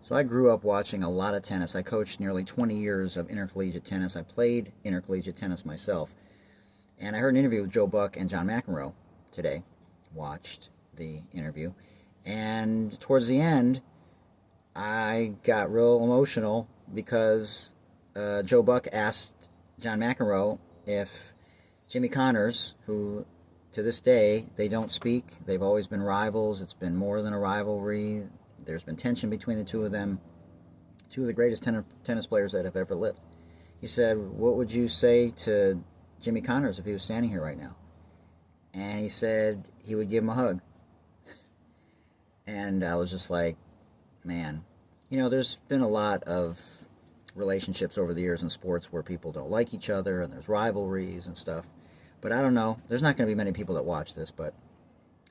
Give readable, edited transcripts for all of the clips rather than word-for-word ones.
So I grew up watching a lot of tennis. I coached nearly 20 years of intercollegiate tennis. I played intercollegiate tennis myself. And I heard an interview with Joe Buck and John McEnroe today. Watched the interview. And towards the end, I got real emotional because Joe Buck asked John McEnroe if Jimmy Connors, who to this day they don't speak, they've always been rivals, it's been more than a rivalry, there's been tension between the two of them, two of the greatest tennis players that have ever lived. He said, what would you say to Jimmy Connors if he was standing here right now? And he said he would give him a hug. And I was just like, man, there's been a lot of relationships over the years in sports where people don't like each other and there's rivalries and stuff. But I don't know. There's not going to be many people that watch this, but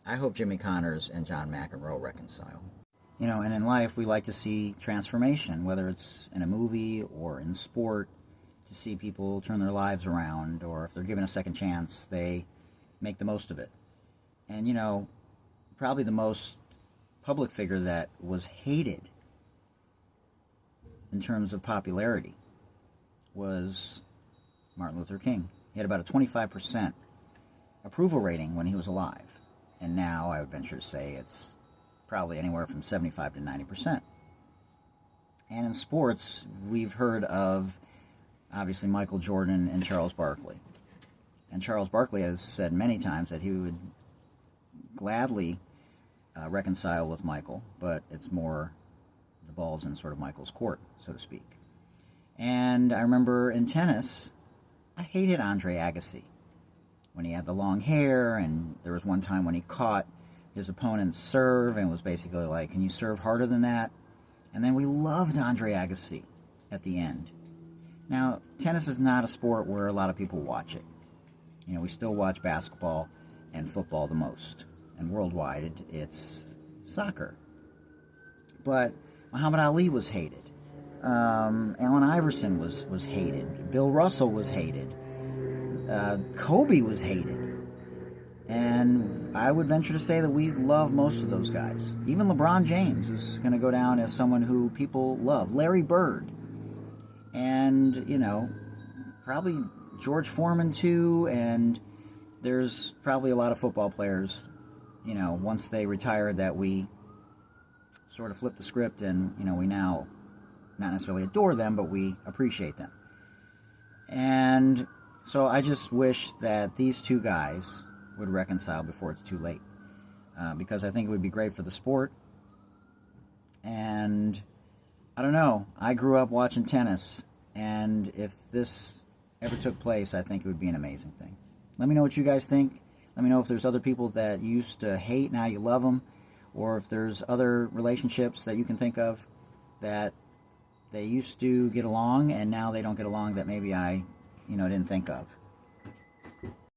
I hope Jimmy Connors and John McEnroe reconcile. And in life, we like to see transformation, whether it's in a movie or in sport, to see people turn their lives around, or if they're given a second chance, they make the most of it. And, probably the most public figure that was hated in terms of popularity was Martin Luther King. He had about a 25% approval rating when he was alive. And now I would venture to say it's probably anywhere from 75 to 90%. And in sports, we've heard of, obviously, Michael Jordan and Charles Barkley. And Charles Barkley has said many times that he would gladly reconcile with Michael, but it's more the ball's in sort of Michael's court, so to speak. And I remember in tennis, I hated Andre Agassi when he had the long hair, and there was one time when he caught his opponent's serve and was basically like, can you serve harder than that? And then we loved Andre Agassi at the end. Now, tennis is not a sport where a lot of people watch it. We still watch basketball and football the most. And worldwide, it's soccer. But Muhammad Ali was hated. Allen Iverson was hated. Bill Russell was hated. Kobe was hated. And I would venture to say that we love most of those guys. Even LeBron James is going to go down as someone who people love. Larry Bird. And, probably George Foreman too. And there's probably a lot of football players, once they retired, that we sort of flipped the script and, we now not necessarily adore them, but we appreciate them. And so I just wish that these two guys would reconcile before it's too late, because I think it would be great for the sport. And I don't know, I grew up watching tennis, and if this ever took place, I think it would be an amazing thing. Let me know what you guys think. Let me know if there's other people that you used to hate, now you love them, or if there's other relationships that you can think of that they used to get along and now they don't get along, that maybe I didn't think of.